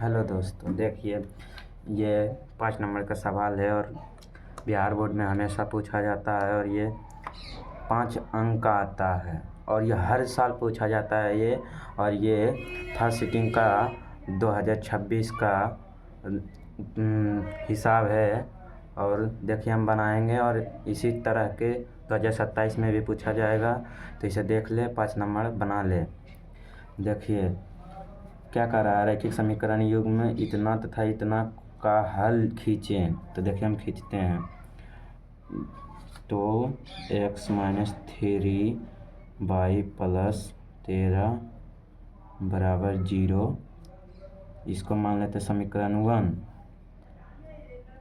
Hello दोस्तों, देखिए ये 5 नंबर का सवाल है और बिहार बोर्ड में हमेशा पूछा जाता है और ये 5 अंक का आता है और ये हर साल पूछा जाता है ये। और ये फर्स्ट सिटिंग का 2026 का हिसाब है। और देखिए हम बनाएंगे और इसी तरह के 2027 में भी पूछा जाएगा, तो इसे देख ले, 5 नंबर बना ले। देखिए क्या कर रहा है, रैखिक समीकरण युग्म में इतना तथा इतना का हल खींचें। तो देखिए हम खींचते हैं, तो x - 3y + 13 बराबर 0, इसको मान लेते समीकरण 1।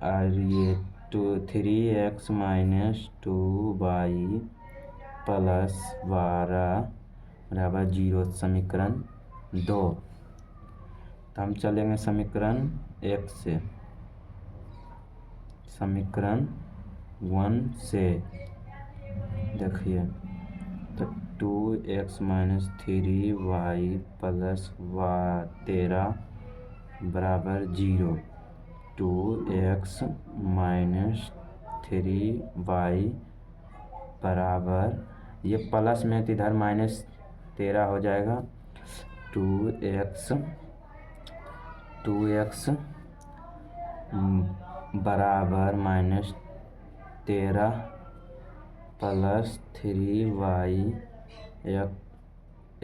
और ये 3x - 2y + 12 बराबर 0 समीकरण 2। तो हम चलेंगे समीकरण 1 से, समीकरण 1 से। देखिए तो 2x - 3y + 13 बराबर 0। 2x - 3y बराबर, ये प्लस में तो इधर -13 हो जाएगा। 2x बराबर -13 + 3y,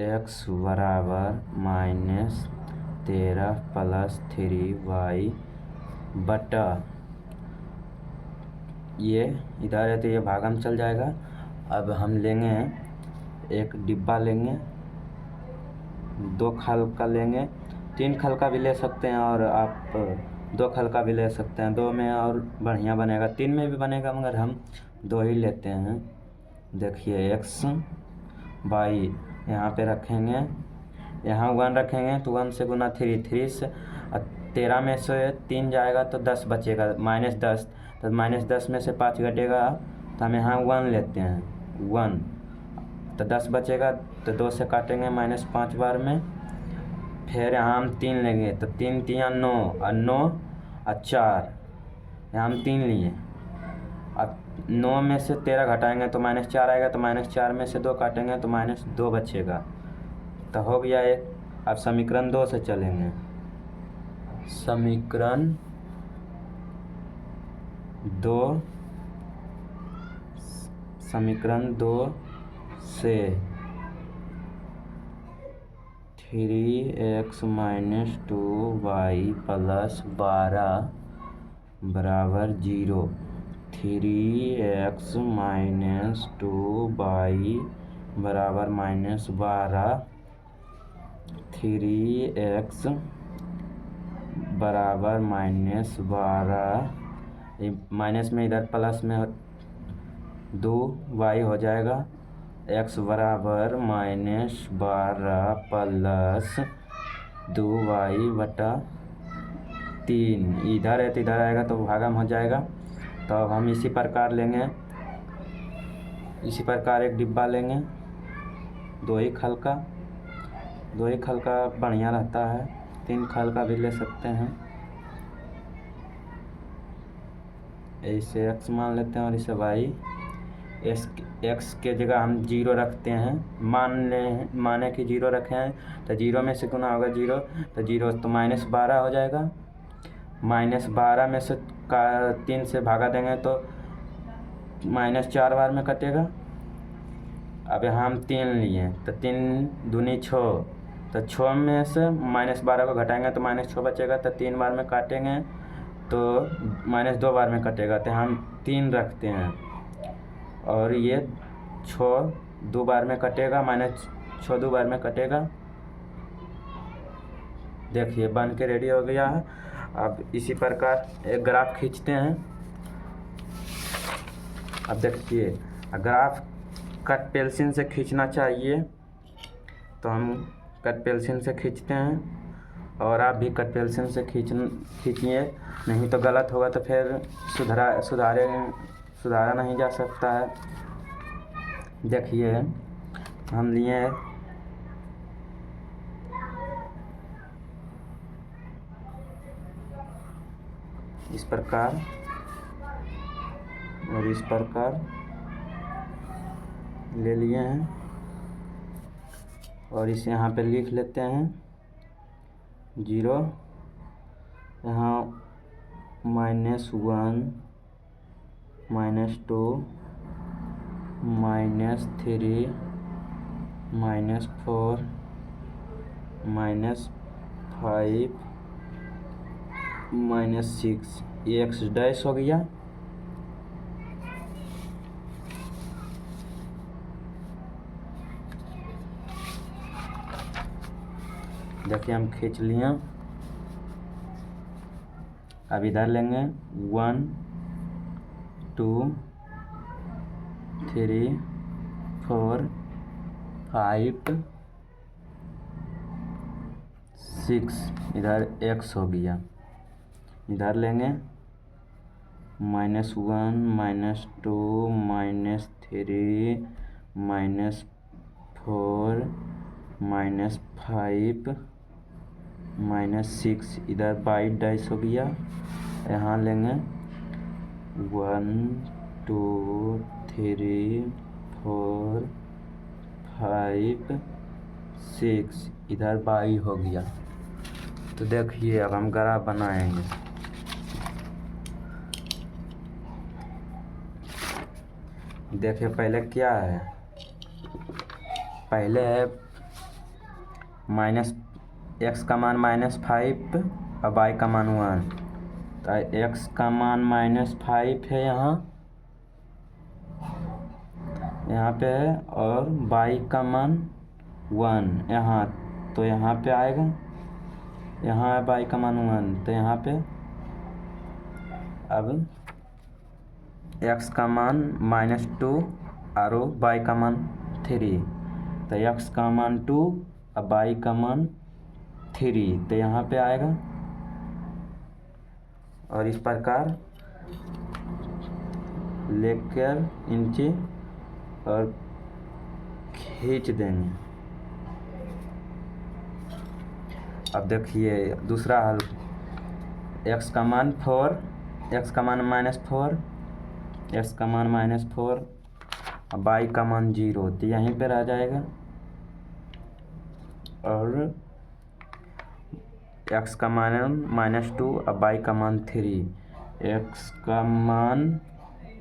x बराबर -13 + 3y बटा, ये इधर है तो ये भागम चल जाएगा। अब हम लेंगे एक डिब्बा लेंगे, 2 खल का लेंगे, 3 खल का भी ले सकते हैं और आप 2 खल का भी ले सकते हैं। 2 में और बढ़िया बनेगा, 3 में भी बनेगा, मगर हम 2 ही लेते हैं। देखिए x y यहाँ पे रखेंगे, यहाँ 1 रखेंगे तो 1 से गुना 3 से 13 में से 3 जाएगा तो 10 बचेगा, -10। तो -10 में से 5 घटेगा तो हम यहाँ 1 लेते हैं, 1 तो 10 बचेगा। तो 2 से काटेंगे -5 बार में, फिर यहाँ हम 3 लेंगे तो 3 × 9 और 9 और 4, यहाँ हम 3 लिए। अब 9 में से 13 घटाएंगे तो -4 आएगा, तो -4 में से 2 काटेंगे तो -2 बचेगा। तो हो गया एक। अब समीकरण 2 से चलेंगे, समीकरण 2 से 3x - 2y + 12 बराबर 0। 3x - 2y बराबर -12, 3x बराबर -12, माइनस में इधर प्लस में 2y हो जाएगा। x बराबर -12 + 2y बटा 3, इधर है तो इधर आएगा तो भागम हो जाएगा। तो अब हम इसी प्रकार लेंगे, इसी प्रकार एक डिब्बा लेंगे, 2 ही खल का, 2 ही खल का बढ़िया रहता है, 3 खल का भी ले सकते हैं। इसे x मान लेते हैं और इसे y। x के जगह हम 0 रखते हैं, माने कि 0 रखे हैं तो 0 में से गुना होगा 0, तो 0 तो -12 हो जाएगा। -12 में से 3 से भागा देंगे तो -4 बार में कटेगा। अब यहाँ हम 3 लिए तो 3 दूनी 6, तो 6 में से -12 को घटाएंगे तो -6 बचेगा। तो 3 बार में काटेंगे तो -2 बार में कटेगा, तो हम 3 रखते हैं और ये 6 2 बार में कटेगा, -6 2 बार में कटेगा। देखिए बन के रेडी हो गया है। अब इसी प्रकार एक ग्राफ खींचते हैं। अब देखिए ग्राफ कट पेंसिल से खींचना चाहिए, तो हम कट पेंसिल से खींचते हैं और आप भी कट पेंसिल से खींचिए, नहीं तो गलत होगा तो फिर सुधारा नहीं जा सकता है। देखिए हम लिए इस प्रकार और इस प्रकार ले लिए हैं और इसे यहाँ पे लिख लेते हैं 0, यहाँ -1 -2 -3 -4 -5 -6 ये x डैश हो गया। देखिए हम खींच लिए। अब इधर लेंगे 1 2 3 4 5 6 इधर x हो गया। इधर लेंगे -1 -2 -3 -4 -5 -6 इधर 22 डैश हो गया। यहाँ लेंगे 1 2 3 4 5 6 इधर 22 हो गया। तो देखिए अब हम ग्राफ बनाएंगे। देखिए पहले क्या है, पहले है x का मान -5 और y का मान 1। तो x का मान -5 है यहाँ पे है और y का मान 1 यहाँ, तो यहाँ पे आएगा। यहाँ है y का मान 1 तो यहाँ पे अब x का मान -2 और y का मान 3, तो x का मान 2 और y का मान 3 तो यहाँ पे आएगा। और इस प्रकार लेकर इंची और खींच देंगे। अब देखिए दूसरा हल, x का मान 4, x का मान -4, x का मान -4 और y का मान 0 तो यहीं पर आ जाएगा। और x का मान -2 और y का मान 3, x का मान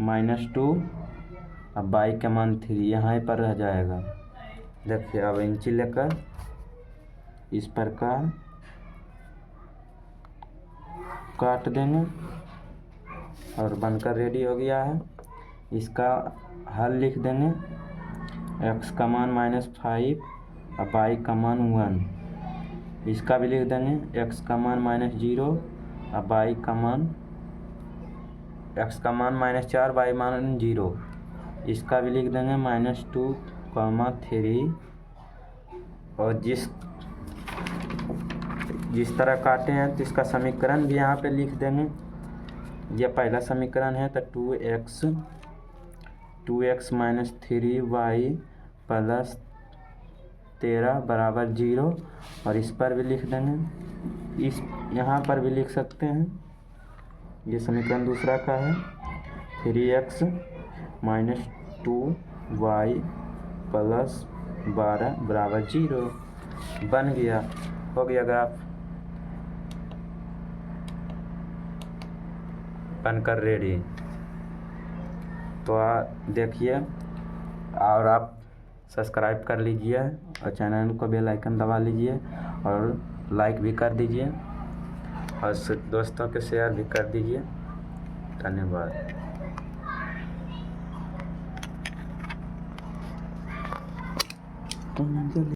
-2 और y का मान 3 यहाँ पर रह जाएगा। देखिए अब इंची लेकर इस प्रकार काट देंगे और बनकर रेडी हो गया है। इसका हल लिख देंगे, x का मान -5 और y का मान 1। इसका भी लिख देंगे, x का मान -0 और y का मान x का मान -4 y मान 0। इसका भी लिख देंगे -2, 3। और जिस तरह काटे हैं तो इसका समीकरण भी यहाँ पे लिख देंगे। ये पहला समीकरण है तो 2x -3y + 13 = 0। और इस पर भी लिख देंगे, इस यहाँ पर भी लिख सकते हैं। ये समीकरण दूसरा का है 3x - 2y + 12 = 0। बन गया, हो गया ग्राफ बनकर रेडी। तो देखिए और आप सब्सक्राइब कर लीजिए और चैनल को बेल आइकन दबा लीजिए और लाइक भी कर दीजिए और दोस्तों के शेयर भी कर दीजिए। धन्यवाद।